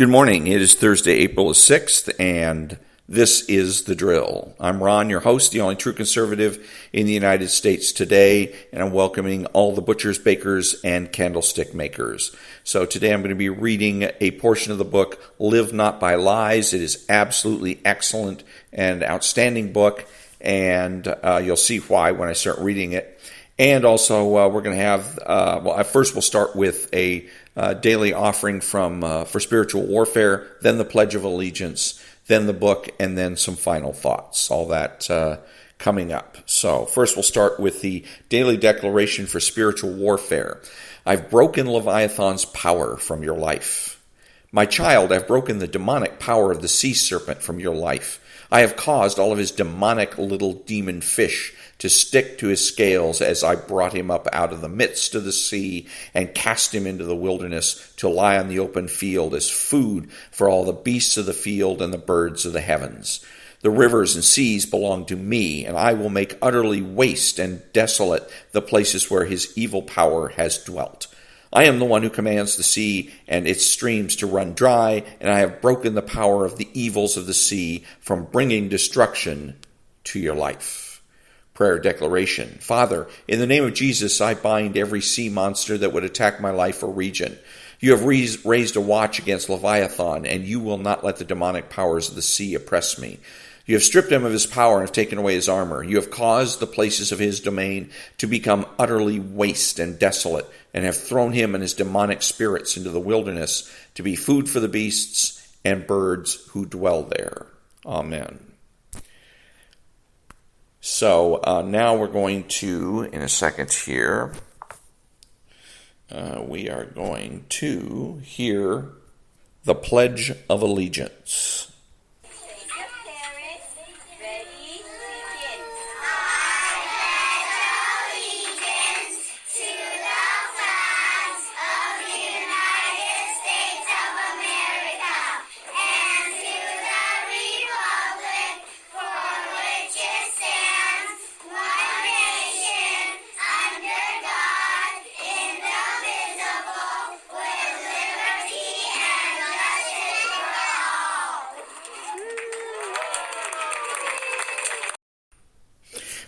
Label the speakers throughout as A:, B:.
A: Good morning. It is Thursday, April 6th, and this is The Drill. I'm Ron, your host, the only true conservative in the United States today, and I'm welcoming all the butchers, bakers, and candlestick makers. So today I'm going to be reading a portion of the book, Live Not by Lies. It is absolutely excellent and outstanding book, and you'll see why when I start reading it. And also, we're going to have, first we'll start with a daily offering for spiritual warfare, then the Pledge of Allegiance, then the book, and then some final thoughts. All that coming up. So first we'll start with the daily declaration for spiritual warfare. I've broken Leviathan's power from your life. My child, I've broken the demonic power of the sea serpent from your life. I have caused all of his demonic little demon fish to stick to his scales as I brought him up out of the midst of the sea and cast him into the wilderness to lie on the open field as food for all the beasts of the field and the birds of the heavens. The rivers and seas belong to me, and I will make utterly waste and desolate the places where his evil power has dwelt. I am the one who commands the sea and its streams to run dry, and I have broken the power of the evils of the sea from bringing destruction to your life. Prayer declaration. Father, in the name of Jesus, I bind every sea monster that would attack my life or region. You have raised a watch against Leviathan, and you will not let the demonic powers of the sea oppress me. You have stripped him of his power and have taken away his armor. You have caused the places of his domain to become utterly waste and desolate, and have thrown him and his demonic spirits into the wilderness to be food for the beasts and birds who dwell there. Amen. So now we're going to, in a second here, we are going to hear the Pledge of Allegiance.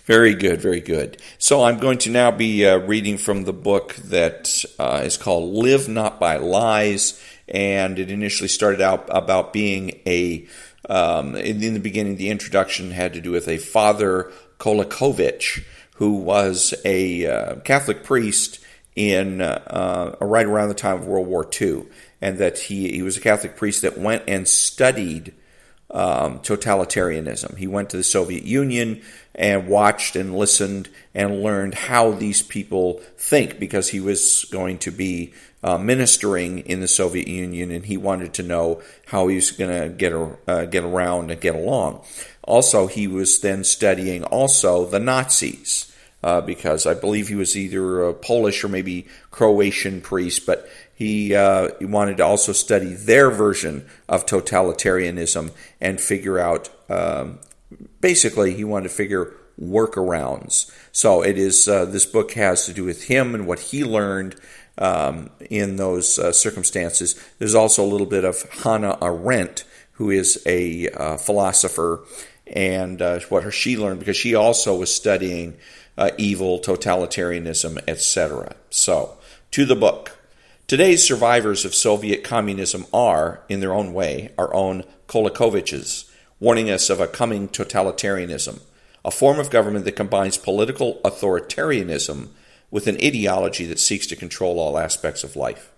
A: Very good, very good. So I'm going to now be reading from the book that is called Live Not by Lies, and it initially started out about being in the beginning, the introduction had to do with a Father Kolakovich, who was a Catholic priest in right around the time of World War II, and that he was a Catholic priest that went and studied totalitarianism. He went to the Soviet Union and watched and listened and learned how these people think, because he was going to be ministering in the Soviet Union, and he wanted to know how he was going to get around and get along. Also, he was then studying also the Nazis, because I believe he was either a Polish or maybe Croatian priest, but he wanted to also study their version of totalitarianism and figure out, basically he wanted to figure workarounds. So it is, this book has to do with him and what he learned in those circumstances. There's also a little bit of Hannah Arendt, who is a philosopher, and what she learned, because she also was studying evil, totalitarianism, etc. So, to the book. Today's survivors of Soviet communism are, in their own way, our own Kolakoviches, warning us of a coming totalitarianism, a form of government that combines political authoritarianism with an ideology that seeks to control all aspects of life.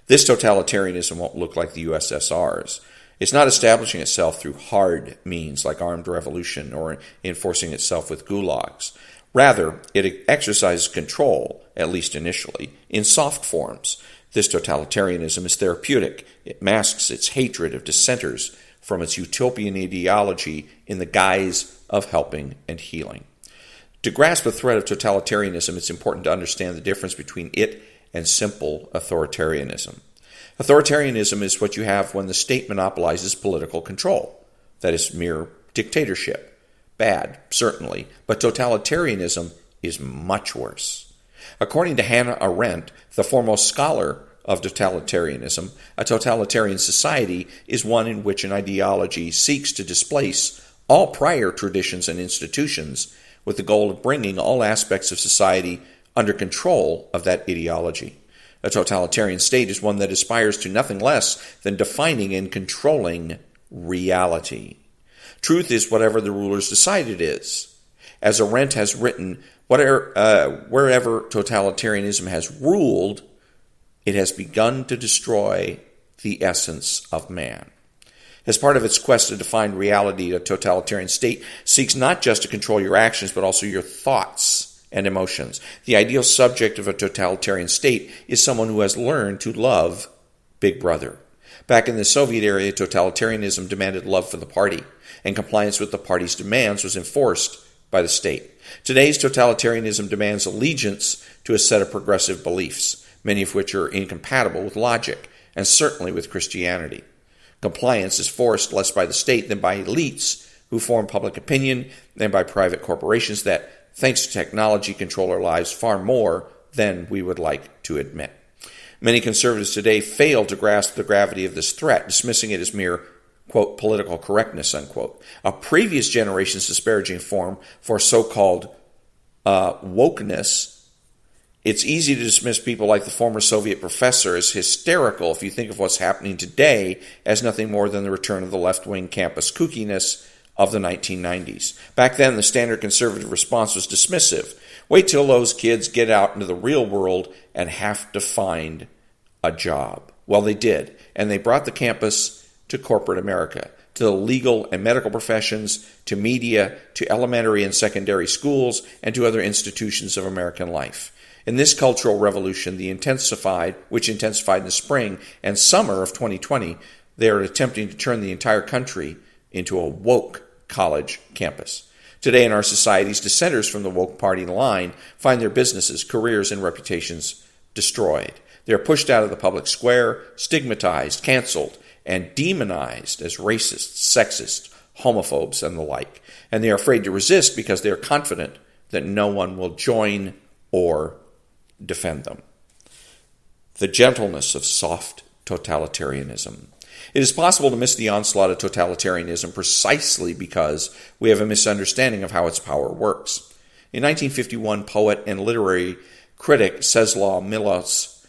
A: This totalitarianism won't look like the USSR's. It's not establishing itself through hard means like armed revolution or enforcing itself with gulags. Rather, it exercises control, at least initially, in soft forms. This totalitarianism is therapeutic. It masks its hatred of dissenters from its utopian ideology in the guise of helping and healing. To grasp the threat of totalitarianism, it's important to understand the difference between it and simple authoritarianism. Authoritarianism is what you have when the state monopolizes political control. That is mere dictatorship. Bad, certainly, but totalitarianism is much worse. According to Hannah Arendt, the foremost scholar of totalitarianism. A totalitarian society is one in which an ideology seeks to displace all prior traditions and institutions with the goal of bringing all aspects of society under control of that ideology. A totalitarian state is one that aspires to nothing less than defining and controlling reality. Truth is whatever the rulers decide it is. As Arendt has written, wherever totalitarianism has ruled, it has begun to destroy the essence of man. As part of its quest to define reality, a totalitarian state seeks not just to control your actions, but also your thoughts and emotions. The ideal subject of a totalitarian state is someone who has learned to love Big Brother. Back in the Soviet era, totalitarianism demanded love for the party, and compliance with the party's demands was enforced by the state. Today's totalitarianism demands allegiance to a set of progressive beliefs, many of which are incompatible with logic, and certainly with Christianity. Compliance is forced less by the state than by elites who form public opinion and by private corporations that, thanks to technology, control our lives far more than we would like to admit. Many conservatives today fail to grasp the gravity of this threat, dismissing it as mere, quote, political correctness, unquote. A previous generation's disparaging form for so-called wokeness. It's easy to dismiss people like the former Soviet professor as hysterical if you think of what's happening today as nothing more than the return of the left-wing campus kookiness of the 1990s. Back then, the standard conservative response was dismissive. Wait till those kids get out into the real world and have to find a job. Well, they did, and they brought the campus to corporate America, to the legal and medical professions, to media, to elementary and secondary schools, and to other institutions of American life. In this cultural revolution, which intensified in the spring and summer of 2020, they are attempting to turn the entire country into a woke college campus. Today in our societies, dissenters from the woke party line find their businesses, careers, and reputations destroyed. They are pushed out of the public square, stigmatized, canceled, and demonized as racist, sexist, homophobes, and the like. And they are afraid to resist because they are confident that no one will join or defend them. The gentleness of soft totalitarianism. It is possible to miss the onslaught of totalitarianism precisely because we have a misunderstanding of how its power works. In 1951, poet and literary critic Czesław Miłosz,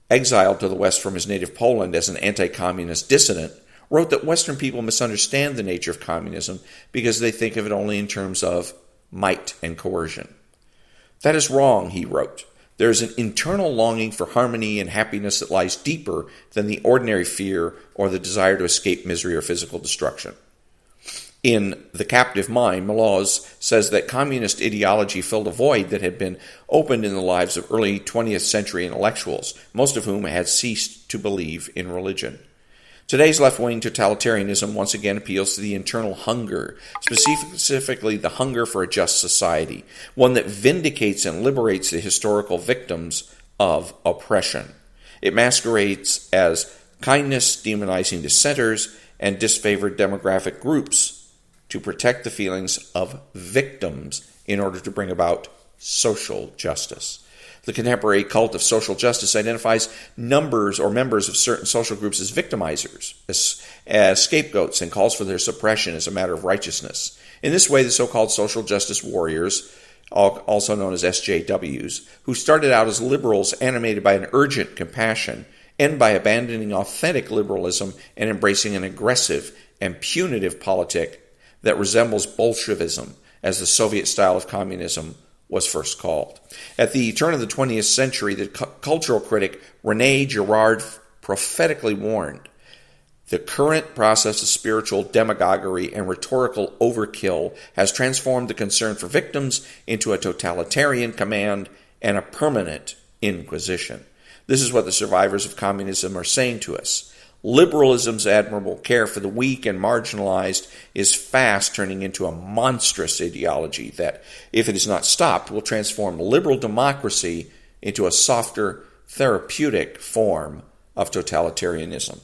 A: exiled to the West from his native Poland as an anti-communist dissident, wrote that Western people misunderstand the nature of communism because they think of it only in terms of might and coercion. That is wrong, he wrote. There is an internal longing for harmony and happiness that lies deeper than the ordinary fear or the desire to escape misery or physical destruction. In The Captive Mind, Miłosz says that communist ideology filled a void that had been opened in the lives of early 20th century intellectuals, most of whom had ceased to believe in religion. Today's left-wing totalitarianism once again appeals to the internal hunger, specifically the hunger for a just society, one that vindicates and liberates the historical victims of oppression. It masquerades as kindness, demonizing dissenters and disfavored demographic groups to protect the feelings of victims in order to bring about social justice. The contemporary cult of social justice identifies members of certain social groups as victimizers, as scapegoats, and calls for their suppression as a matter of righteousness. In this way, the so-called social justice warriors, also known as SJWs, who started out as liberals animated by an urgent compassion, end by abandoning authentic liberalism and embracing an aggressive and punitive politic that resembles Bolshevism, as the Soviet style of communism was first called. At the turn of the 20th century, the cultural critic René Girard prophetically warned, the current process of spiritual demagoguery and rhetorical overkill has transformed the concern for victims into a totalitarian command and a permanent inquisition. This is what the survivors of communism are saying to us. Liberalism's admirable care for the weak and marginalized is fast turning into a monstrous ideology that, if it is not stopped, will transform liberal democracy into a softer, therapeutic form of totalitarianism.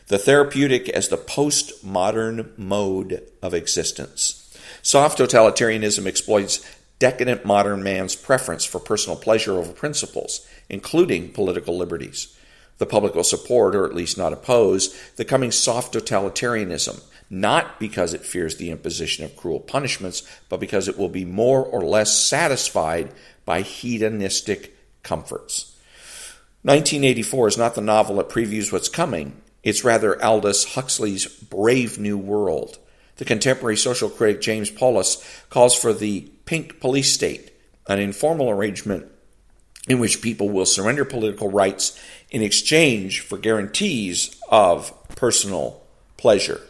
A: The therapeutic as the postmodern mode of existence. Soft totalitarianism exploits decadent modern man's preference for personal pleasure over principles, including political liberties. The public will support, or at least not oppose, the coming soft totalitarianism, not because it fears the imposition of cruel punishments, but because it will be more or less satisfied by hedonistic comforts. 1984 is not the novel that previews what's coming. It's rather Aldous Huxley's Brave New World. The contemporary social critic James Paulus calls for the pink police state, an informal arrangement in which people will surrender political rights in exchange for guarantees of personal pleasure.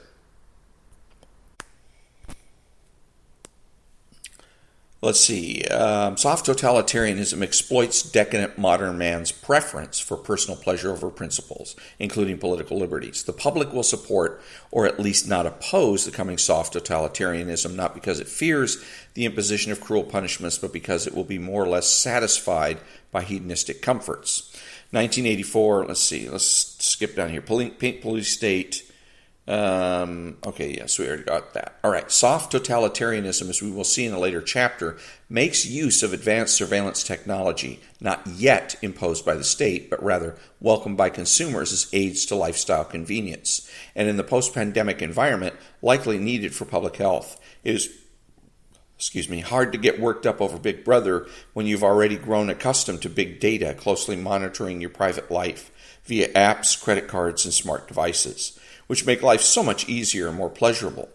A: Let's see. Soft totalitarianism exploits decadent modern man's preference for personal pleasure over principles, including political liberties. The public will support, or at least not oppose, the coming soft totalitarianism, not because it fears the imposition of cruel punishments, but because it will be more or less satisfied by hedonistic comforts. 1984, let's skip down here. Pink police state. Okay, yes, we already got that. All right, soft totalitarianism, as we will see in a later chapter, makes use of advanced surveillance technology, not yet imposed by the state, but rather welcomed by consumers as aids to lifestyle convenience, and in the post-pandemic environment, likely needed for public health. It is hard to get worked up over Big Brother when you've already grown accustomed to big data closely monitoring your private life via apps, credit cards, and smart devices, which make life so much easier and more pleasurable.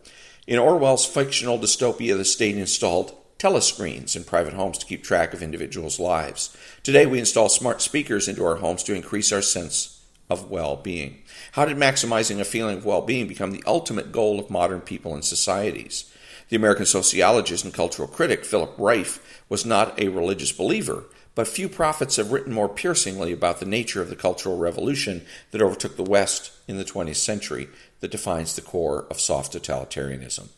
A: In Orwell's fictional dystopia, the state installed telescreens in private homes to keep track of individuals' lives. Today, we install smart speakers into our homes to increase our sense of well-being. How did maximizing a feeling of well-being become the ultimate goal of modern people and societies? The American sociologist and cultural critic Philip Reif was not a religious believer, but few prophets have written more piercingly about the nature of the cultural revolution that overtook the West in the 20th century that defines the core of soft totalitarianism.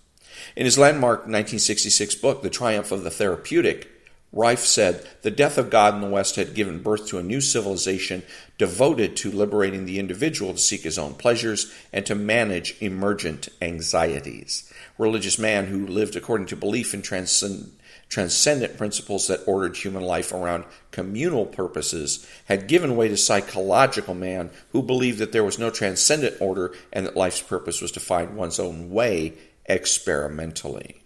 A: In his landmark 1966 book, The Triumph of the Therapeutic, Reif said, "The death of God in the West had given birth to a new civilization devoted to liberating the individual to seek his own pleasures and to manage emergent anxieties. Religious man who lived according to belief in transcendent principles that ordered human life around communal purposes had given way to psychological man who believed that there was no transcendent order and that life's purpose was to find one's own way experimentally.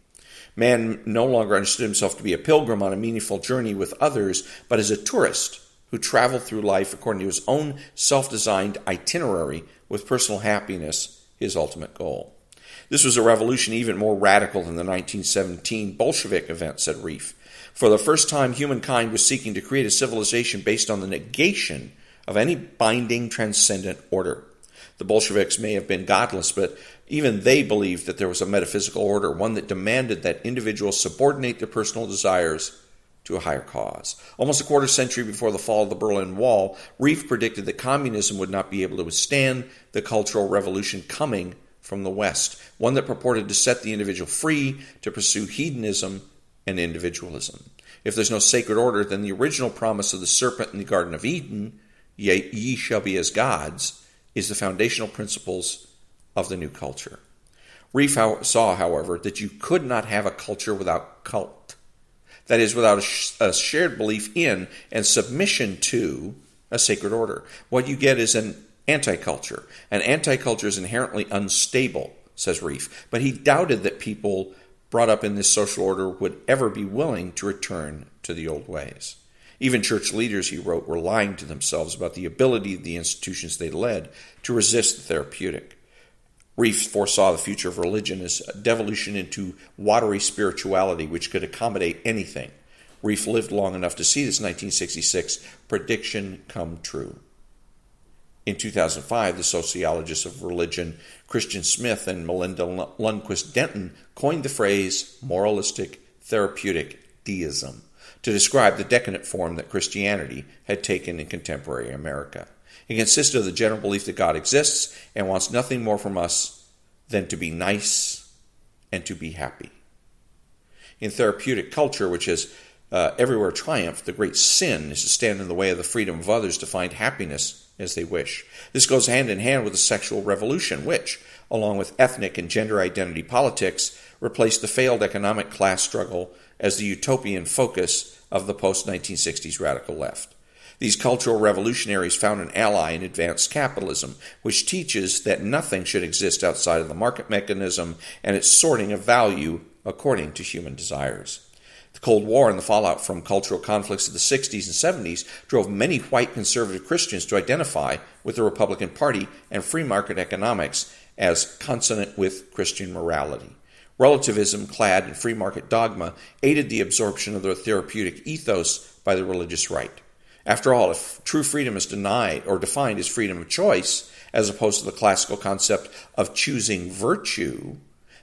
A: Man no longer understood himself to be a pilgrim on a meaningful journey with others, but as a tourist who traveled through life according to his own self-designed itinerary with personal happiness his ultimate goal." This was a revolution even more radical than the 1917 Bolshevik event, said Reif. For the first time, humankind was seeking to create a civilization based on the negation of any binding transcendent order. The Bolsheviks may have been godless, but even they believed that there was a metaphysical order, one that demanded that individuals subordinate their personal desires to a higher cause. Almost a quarter century before the fall of the Berlin Wall, Reif predicted that communism would not be able to withstand the cultural revolution coming from the West, one that purported to set the individual free to pursue hedonism and individualism. If there's no sacred order, then the original promise of the serpent in the Garden of Eden, ye shall be as gods, is the foundational principles of the new culture. Reif saw, however, that you could not have a culture without cult. That is, without a shared belief in and submission to a sacred order. What you get is an anti-culture. An anti-culture is inherently unstable, says Reif, but he doubted that people brought up in this social order would ever be willing to return to the old ways. Even church leaders, he wrote, were lying to themselves about the ability of the institutions they led to resist the therapeutic. Reif foresaw the future of religion as a devolution into watery spirituality which could accommodate anything. Reif lived long enough to see this 1966 prediction come true. In 2005, the sociologists of religion Christian Smith and Melinda Lundquist Denton coined the phrase moralistic therapeutic deism to describe the decadent form that Christianity had taken in contemporary America. It consisted of the general belief that God exists and wants nothing more from us than to be nice and to be happy. In therapeutic culture, which has everywhere triumphed, the great sin is to stand in the way of the freedom of others to find happiness as they wish. This goes hand in hand with the sexual revolution, which, along with ethnic and gender identity politics, replaced the failed economic class struggle as the utopian focus of the post-1960s radical left. These cultural revolutionaries found an ally in advanced capitalism, which teaches that nothing should exist outside of the market mechanism and its sorting of value according to human desires. The Cold War and the fallout from cultural conflicts of the 60s and 70s drove many white conservative Christians to identify with the Republican Party and free market economics as consonant with Christian morality. Relativism, clad in free market dogma, aided the absorption of the therapeutic ethos by the religious right. After all, if true freedom is denied or defined as freedom of choice, as opposed to the classical concept of choosing virtue,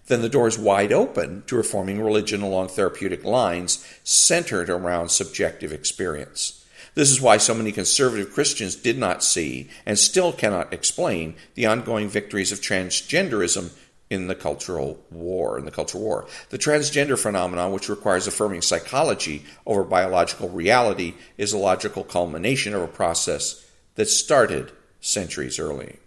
A: then the door is wide open to reforming religion along therapeutic lines centered around subjective experience. This is why so many conservative Christians did not see and still cannot explain the ongoing victories of transgenderism in the cultural war. The transgender phenomenon, which requires affirming psychology over biological reality, is a logical culmination of a process that started centuries early.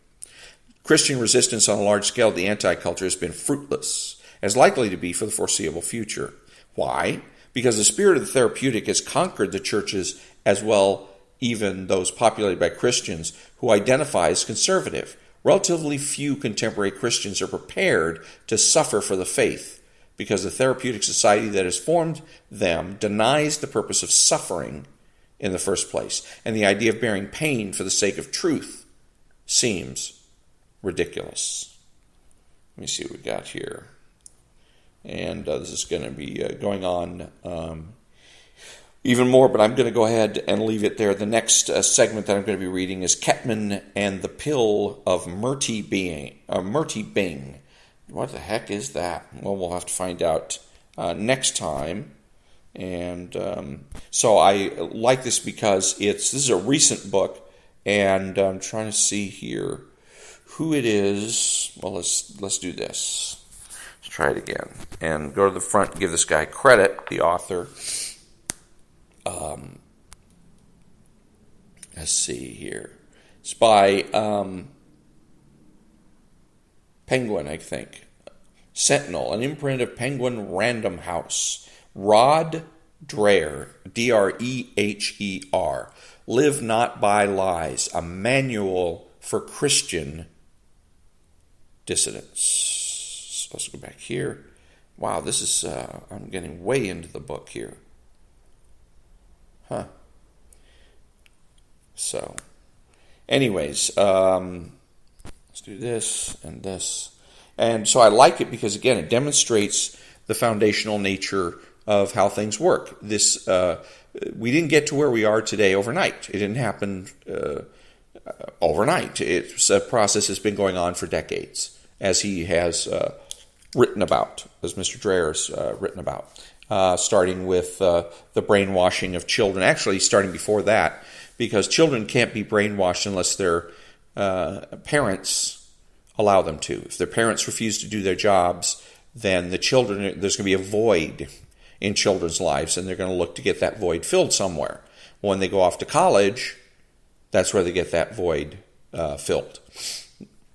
A: Christian resistance on a large scale to the anti-culture has been fruitless, as likely to be for the foreseeable future. Why? Because the spirit of the therapeutic has conquered the churches as well, even those populated by Christians who identify as conservative. Relatively few contemporary Christians are prepared to suffer for the faith because the therapeutic society that has formed them denies the purpose of suffering in the first place, and the idea of bearing pain for the sake of truth seems ridiculous. Let me see what we got here. And this is going to be going on even more, but I'm going to go ahead and leave it there. The next segment that I'm going to be reading is Kettman and the Pill of Murti Bing. What the heck is that? Well, we'll have to find out next time. And so I like this because this is a recent book, and I'm trying to see here who it is. Well, let's do this. Let's try it again. And go to the front and give this guy credit, the author. Let's see here. It's by Penguin, I think. Sentinel, an imprint of Penguin Random House. Rod Dreher, Dreher. Live Not by Lies, a manual for Christian dissidents. Let's go back here. Wow, this is, I'm getting way into the book here. Huh. So, anyways, let's do this and this. And so I like it because, again, it demonstrates the foundational nature of how things work. This we didn't get to where we are today overnight. It didn't happen overnight. It's a process that's been going on for decades, as he has written about, as Mr. Dreher's written about. Starting with the brainwashing of children. Actually, starting before that, because children can't be brainwashed unless their parents allow them to. If their parents refuse to do their jobs, then there's going to be a void in children's lives, and they're going to look to get that void filled somewhere. When they go off to college, that's where they get that void filled.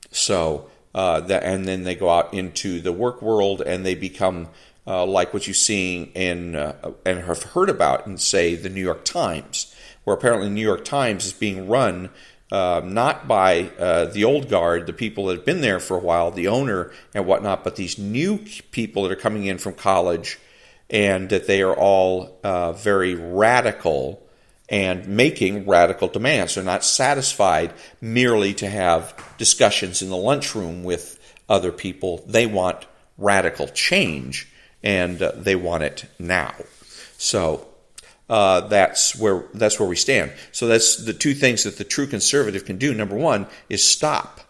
A: So, and then they go out into the work world, and they become like what you're seeing in and have heard about in, say, the New York Times, where apparently the New York Times is being run not by the old guard, the people that have been there for a while, the owner and whatnot, but these new people that are coming in from college, and that they are all very radical and making radical demands. They're not satisfied merely to have discussions in the lunchroom with other people. They want radical change, and they want it now. So that's where we stand. So that's the two things that the true conservative can do. Number one is stop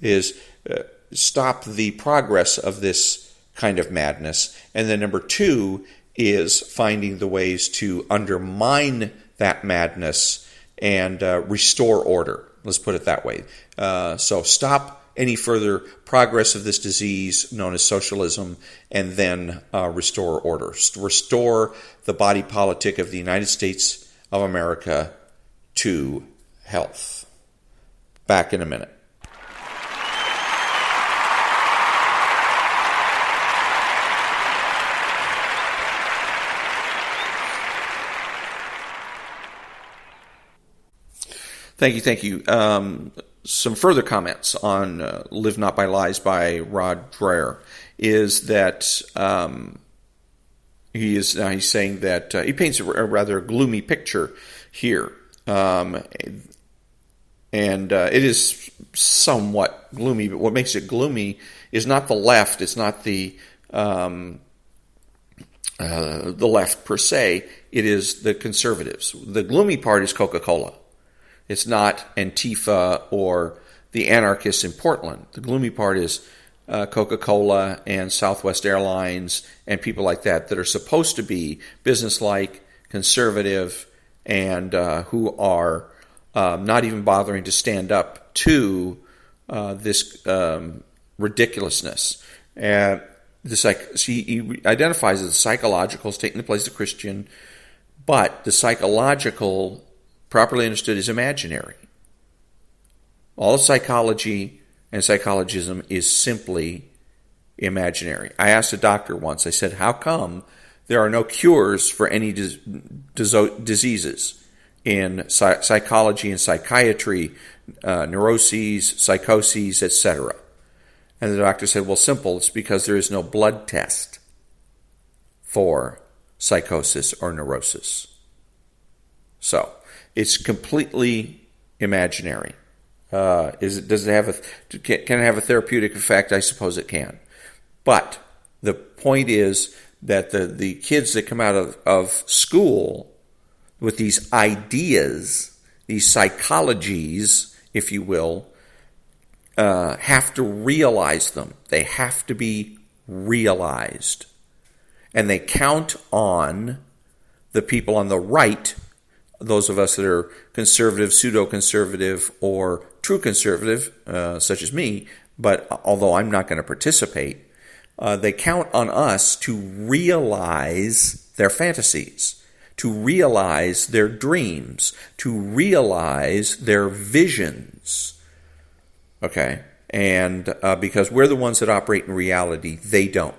A: the progress of this kind of madness, and then number two is finding the ways to undermine that madness and restore order. Let's put it that way. So stop any further progress of this disease known as socialism, and then restore order. Restore the body politic of the United States of America to health. Back in a minute. Thank you, thank you. Some further comments on Live Not by Lies by Rod Dreher is that he's saying that he paints a rather gloomy picture here. And it is somewhat gloomy, but what makes it gloomy is not the left, it's not the left per se, it is the conservatives. The gloomy part is Coca-Cola. It's not Antifa or the anarchists in Portland. The gloomy part is Coca-Cola and Southwest Airlines and people like that are supposed to be businesslike, conservative, and who are not even bothering to stand up to this ridiculousness. He identifies that the psychological is taking the place of Christian, but the psychological, properly understood, is imaginary. All of psychology and psychologism is simply imaginary. I asked a doctor once, I said, how come there are no cures for any diseases in psychology and psychiatry, neuroses, psychoses, etc.? And the doctor said, well, simple, it's because there is no blood test for psychosis or neurosis. So, it's completely imaginary. Can it have a therapeutic effect? I suppose it can. But the point is that the kids that come out of school with these ideas, these psychologies, if you will, have to realize them. They have to be realized. And they count on the people on the right, those of us that are conservative, pseudo-conservative, or true conservative, such as me, but although I'm not going to participate, they count on us to realize their fantasies, to realize their dreams, to realize their visions. Okay? And because we're the ones that operate in reality, they don't.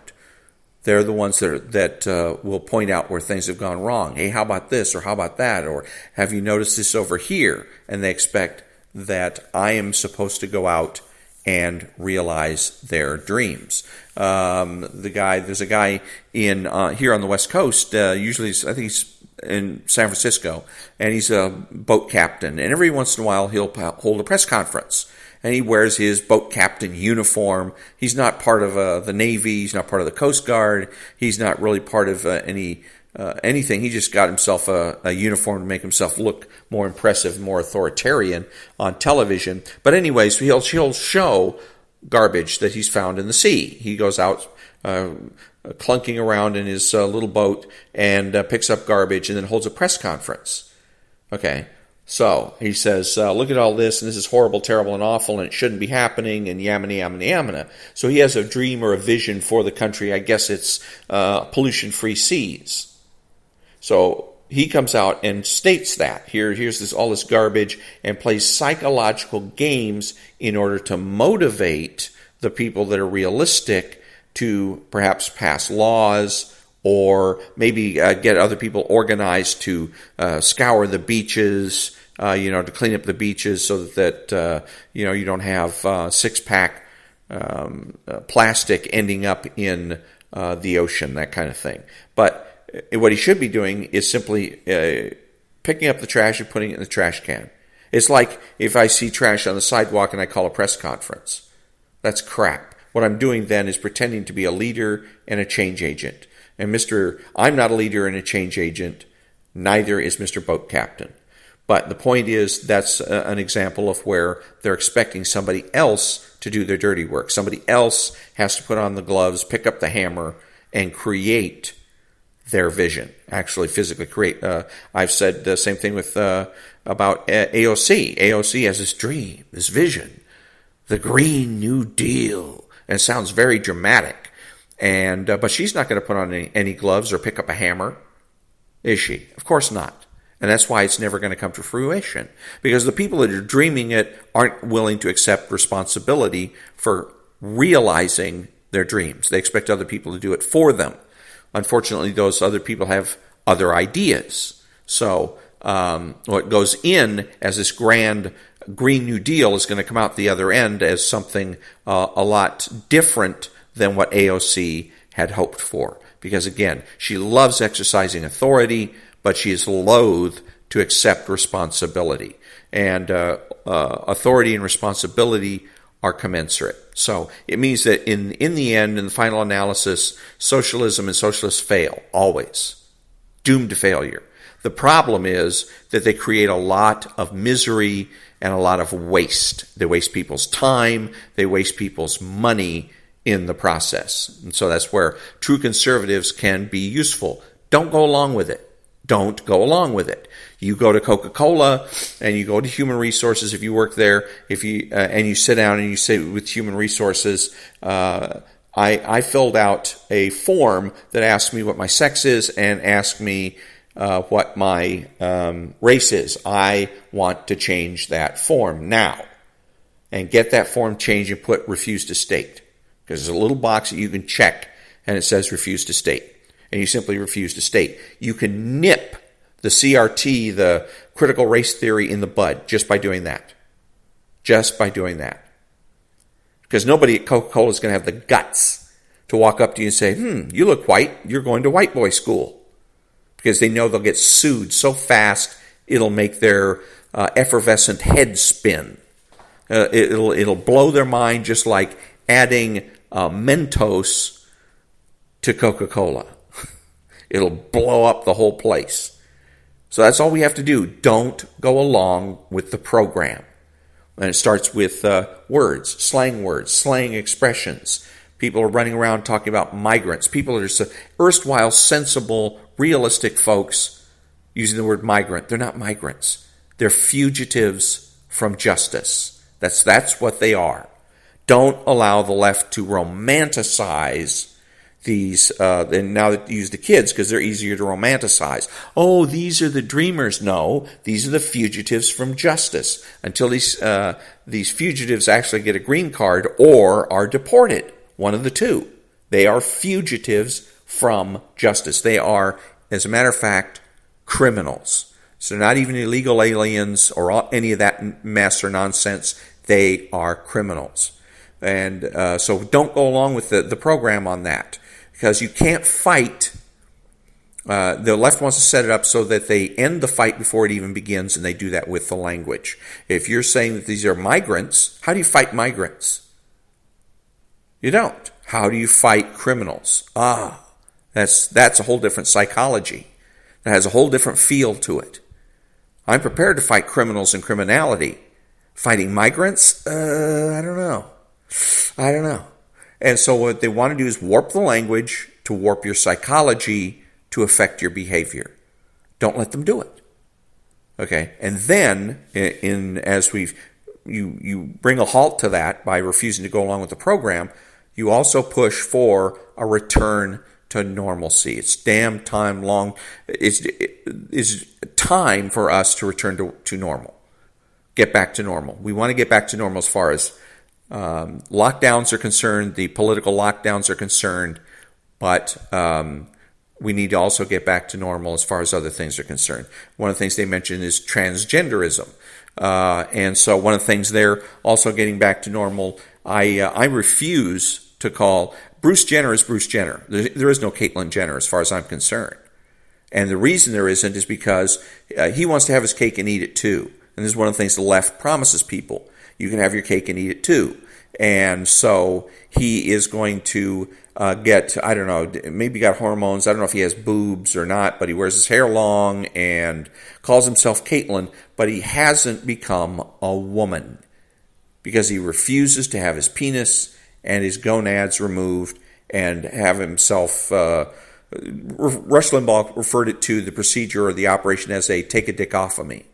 A: They're the ones that will point out where things have gone wrong. Hey, how about this, or how about that, or have you noticed this over here? And they expect that I am supposed to go out and realize their dreams. There's a guy in here on the West Coast. Usually, I think he's in San Francisco, and he's a boat captain. And every once in a while, he'll hold a press conference. And he wears his boat captain uniform. He's not part of the Navy. He's not part of the Coast Guard. He's not really part of anything. He just got himself a uniform to make himself look more impressive, more authoritarian on television. But anyways, he'll show garbage that he's found in the sea. He goes out clunking around in his little boat and picks up garbage and then holds a press conference. Okay. So he says, look at all this, and this is horrible, terrible, and awful, and it shouldn't be happening, and yamina, yamina, yamina. So he has a dream or a vision for the country. I guess it's pollution-free seas. So he comes out and states that. Here's all this garbage, and plays psychological games in order to motivate the people that are realistic to perhaps pass laws, or maybe get other people organized to scour the beaches, to clean up the beaches so that you don't have six-pack plastic ending up in the ocean, that kind of thing. But what he should be doing is simply picking up the trash and putting it in the trash can. It's like if I see trash on the sidewalk and I call a press conference. That's crap. What I'm doing then is pretending to be a leader and a change agent. And I'm not a leader and a change agent. Neither is Mr. Boat Captain. But the point is, that's an example of where they're expecting somebody else to do their dirty work. Somebody else has to put on the gloves, pick up the hammer, and create their vision. Actually, physically create. I've said the same thing with about AOC. AOC has this dream, this vision, the Green New Deal, and it sounds very dramatic. And but she's not going to put on any gloves or pick up a hammer, is she? Of course not. And that's why it's never going to come to fruition. Because the people that are dreaming it aren't willing to accept responsibility for realizing their dreams. They expect other people to do it for them. Unfortunately, those other people have other ideas. So what goes in as this grand Green New Deal is going to come out the other end as something a lot different than what AOC had hoped for. Because again, she loves exercising authority, but she is loath to accept responsibility. And authority and responsibility are commensurate. So it means that in the end, in the final analysis, socialism and socialists fail, always. Doomed to failure. The problem is that they create a lot of misery and a lot of waste. They waste people's time, they waste people's money in the process. And so that's where true conservatives can be useful. Don't go along with it. Don't go along with it. You go to Coca-Cola and you go to Human Resources if you work there. If you and you sit down and you say with Human Resources, I filled out a form that asked me what my sex is and asked me what my race is. I want to change that form now, and get that form changed and put refuse to state, because there's a little box that you can check and it says refuse to state. And you simply refuse to state. You can nip the CRT, the critical race theory, in the bud just by doing that. Just by doing that. Because nobody at Coca-Cola is going to have the guts to walk up to you and say, you look white, you're going to white boy school. Because they know they'll get sued so fast it'll make their effervescent head spin. It'll blow their mind, just like adding Mentos to Coca-Cola. It'll blow up the whole place. So that's all we have to do. Don't go along with the program. And it starts with words, slang expressions. People are running around talking about migrants. People are just erstwhile sensible, realistic folks using the word migrant. They're not migrants. They're fugitives from justice. That's what they are. Don't allow the left to romanticize these, and now they use the kids because they're easier to romanticize. Oh, these are the dreamers. No, these are the fugitives from justice. Until these fugitives actually get a green card or are deported. One of the two. They are fugitives from justice. They are, as a matter of fact, criminals. So not even illegal aliens or any of that mess or nonsense. They are criminals. And so don't go along with the program on that. Because you can't fight. The left wants to set it up so that they end the fight before it even begins, and they do that with the language. If you're saying that these are migrants, how do you fight migrants? You don't. How do you fight criminals? That's a whole different psychology. That has a whole different feel to it. I'm prepared to fight criminals and criminality. Fighting migrants? I don't know. And so what they want to do is warp the language to warp your psychology to affect your behavior. Don't let them do it. Okay? And then, you bring a halt to that by refusing to go along with the program, you also push for a return to normalcy. It's damn time long. It's time for us to return to normal. Get back to normal. We want to get back to normal as far as lockdowns are concerned, the political lockdowns are concerned, but we need to also get back to normal as far as other things are concerned. One of the things they mentioned is transgenderism. And so one of the things they're also getting back to normal, I refuse to call Bruce Jenner is Bruce Jenner. There is no Caitlyn Jenner as far as I'm concerned. And the reason there isn't is because he wants to have his cake and eat it too. And this is one of the things the left promises people. You can have your cake and eat it too. And so he is going to get, I don't know, maybe got hormones. I don't know if he has boobs or not, but he wears his hair long and calls himself Caitlyn, but he hasn't become a woman because he refuses to have his penis and his gonads removed and have himself, Rush Limbaugh referred it to the procedure or the operation as a take a dick off of me.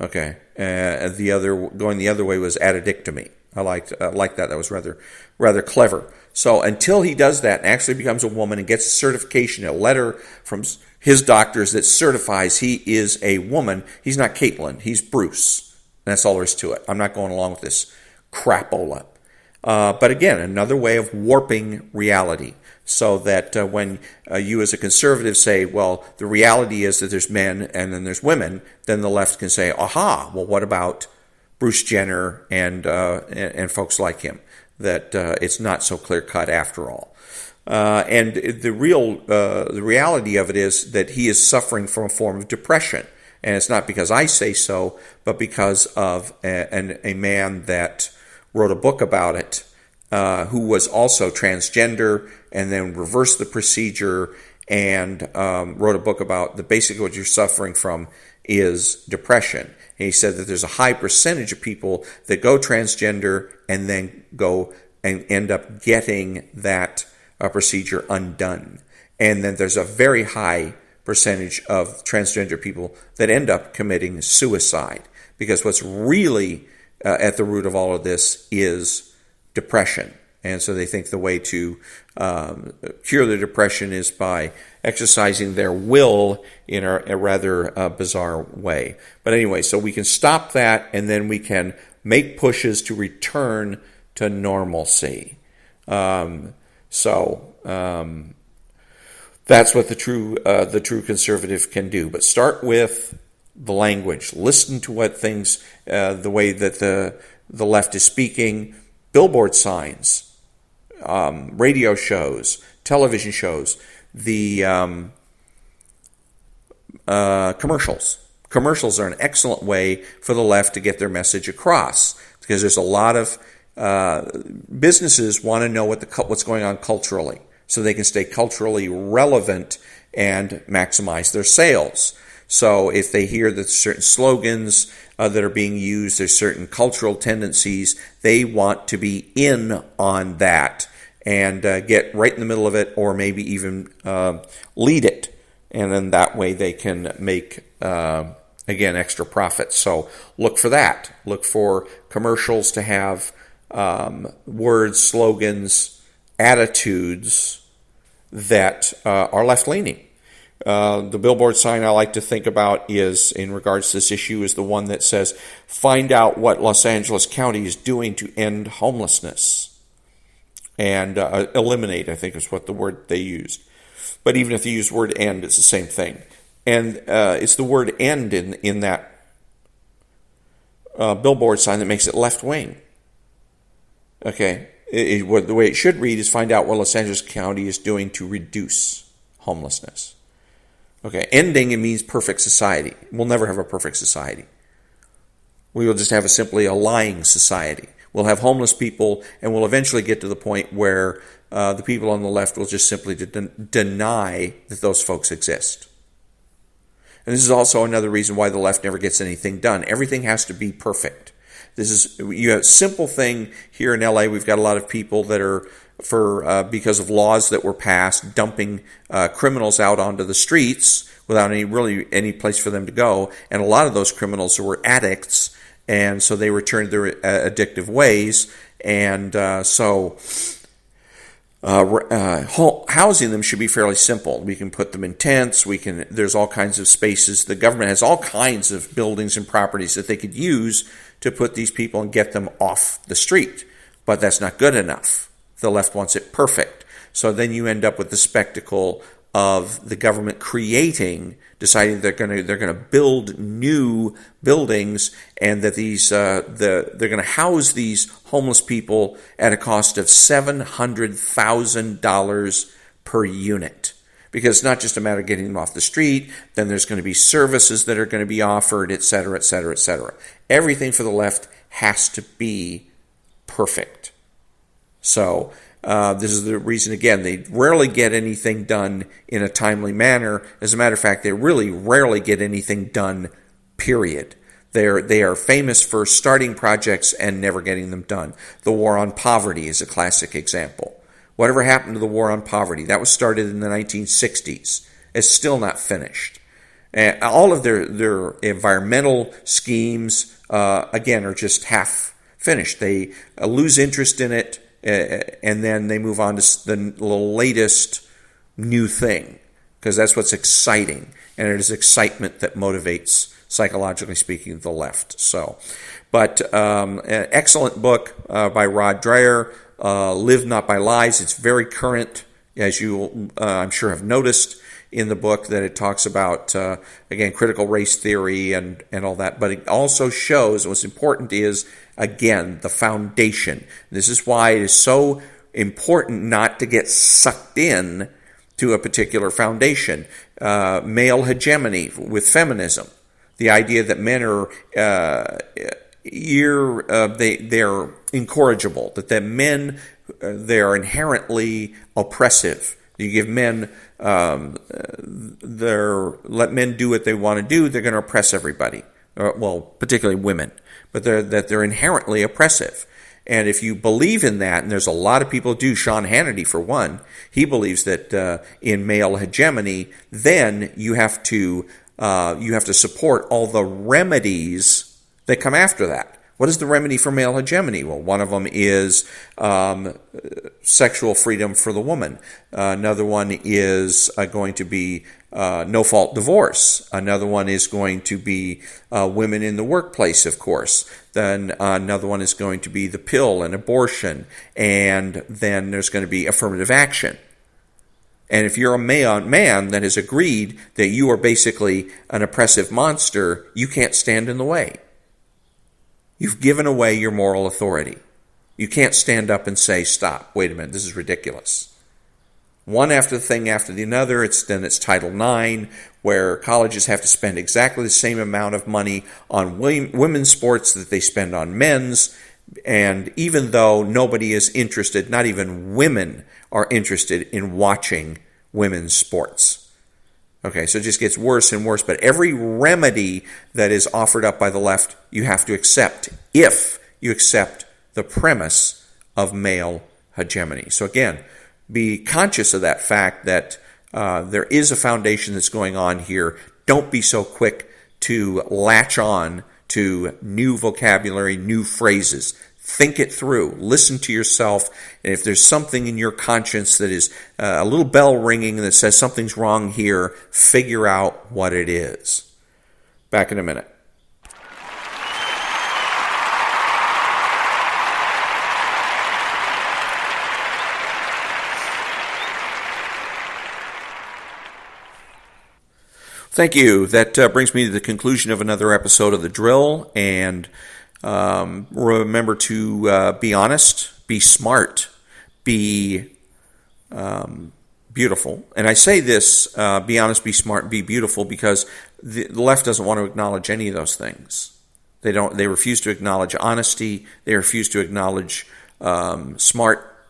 A: Okay. Going the other way was addictomy. I liked that. That was rather clever. So until he does that and actually becomes a woman and gets a certification, a letter from his doctors that certifies he is a woman, he's not Caitlyn, he's Bruce. And that's all there is to it. I'm not going along with this crapola. But again, another way of warping reality. So that when you as a conservative say, well, the reality is that there's men and then there's women, then the left can say, aha, well, what about Bruce Jenner and folks like him? That it's not so clear cut after all. And the reality of it is that he is suffering from a form of depression. And it's not because I say so, but because of a man that wrote a book about it, who was also transgender and then reversed the procedure and wrote a book about basically what you're suffering from is depression. And he said that there's a high percentage of people that go transgender and then go and end up getting that procedure undone. And then there's a very high percentage of transgender people that end up committing suicide, because what's really at the root of all of this is depression. And so they think the way to cure the depression is by exercising their will in a rather bizarre way. But anyway, so we can stop that, and then we can make pushes to return to normalcy. That's what the true conservative can do. But start with the language. Listen to what things, the way that the left is speaking. Billboard signs, radio shows, television shows, the commercials. Commercials are an excellent way for the left to get their message across, because there's a lot of businesses want to know what's going on culturally, so they can stay culturally relevant and maximize their sales. So if they hear that there's certain slogans that are being used, there's certain cultural tendencies, they want to be in on that and get right in the middle of it, or maybe even lead it. And then that way they can make, again, extra profits. So look for that. Look for commercials to have words, slogans, attitudes that are left-leaning. The billboard sign I like to think about is, in regards to this issue, is the one that says, find out what Los Angeles County is doing to end homelessness. And eliminate, I think is what the word they used. But even if you use the word end, it's the same thing. And it's the word end in that billboard sign that makes it left-wing. Okay? The way it should read is, find out what Los Angeles County is doing to reduce homelessness. Okay, ending, it means perfect society. We'll never have a perfect society. We will just have simply a lying society. We'll have homeless people, and we'll eventually get to the point where the people on the left will just simply deny that those folks exist. And this is also another reason why the left never gets anything done. Everything has to be perfect. You have a simple thing here in LA. We've got a lot of people that are, because of laws that were passed, dumping criminals out onto the streets without any place for them to go. And a lot of those criminals were addicts, and so they returned to their addictive ways. And housing them should be fairly simple. We can put them in tents. There's all kinds of spaces. The government has all kinds of buildings and properties that they could use to put these people and get them off the street. But that's not good enough. The left wants it perfect. So then you end up with the spectacle of the government deciding they're going to build new buildings, and that they're going to house these homeless people at a cost of $700,000 per unit. Because it's not just a matter of getting them off the street, then there's going to be services that are going to be offered, et cetera, et cetera, et cetera. Everything for the left has to be perfect. So this is the reason, again, they rarely get anything done in a timely manner. As a matter of fact, they really rarely get anything done, period. They are famous for starting projects and never getting them done. The war on poverty is a classic example. Whatever happened to the war on poverty? That was started in the 1960s. It's still not finished. And all of their environmental schemes, again, are just half finished. They lose interest in it, and then they move on to the latest new thing, because that's what's exciting. And it is excitement that motivates, psychologically speaking, the left. But an excellent book by Rod Dreher. Live Not by Lies. It's very current, as you I'm sure have noticed in the book, that it talks about, again, critical race theory and all that. But it also shows what's important is, again, the foundation. This is why it is so important not to get sucked in to a particular foundation. Male hegemony with feminism. The idea that men are they're incorrigible, that the men they're inherently oppressive. You give men let men do what they want to do, they're going to oppress everybody. Well, particularly women, but they're inherently oppressive. And if you believe in that, and there's a lot of people who do, Sean Hannity for one, he believes that in male hegemony, then you have to support all the remedies that come after that. What is the remedy for male hegemony? Well, one of them is sexual freedom for the woman. Another one is going to be no-fault divorce. Another one is going to be women in the workplace, of course. Then another one is going to be the pill and abortion. And then there's going to be affirmative action. And if you're a man that has agreed that you are basically an oppressive monster, you can't stand in the way. You've given away your moral authority. You can't stand up and say, stop, wait a minute, this is ridiculous. One after the thing after the other, it's Title IX, where colleges have to spend exactly the same amount of money on women's sports that they spend on men's. And even though nobody is interested, not even women are interested in watching women's sports. Okay, so it just gets worse and worse. But every remedy that is offered up by the left, you have to accept if you accept the premise of male hegemony. So again, be conscious of that fact that there is a foundation that's going on here. Don't be so quick to latch on to new vocabulary, new phrases. Think it through. Listen to yourself. And if there's something in your conscience that is a little bell ringing that says something's wrong here, figure out what it is. Back in a minute. Thank you. That brings me to the conclusion of another episode of The Drill. And remember to be honest, be smart, be beautiful. And I say this, be honest, be smart, be beautiful, because the left doesn't want to acknowledge any of those things. They refuse to acknowledge honesty. They refuse to acknowledge smart.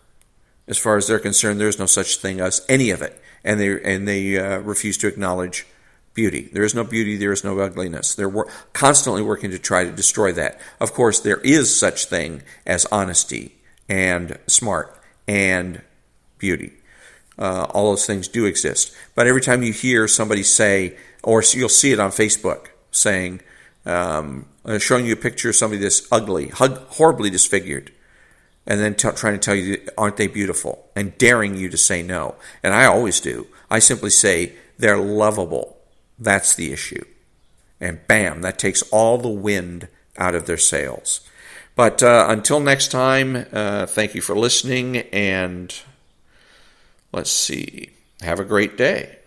A: As far as they're concerned, there's no such thing as any of it. And they refuse to acknowledge beauty. There is no beauty, there is no ugliness. They're constantly working to try to destroy that. Of course, there is such thing as honesty and smart and beauty. All those things do exist. But every time you hear somebody say, or you'll see it on Facebook, saying, showing you a picture of somebody that's ugly, horribly disfigured, and then trying to tell you, aren't they beautiful? And daring you to say no. And I always do. I simply say, they're lovable. That's the issue. And bam, that takes all the wind out of their sails. But until next time, thank you for listening, and let's see. Have a great day.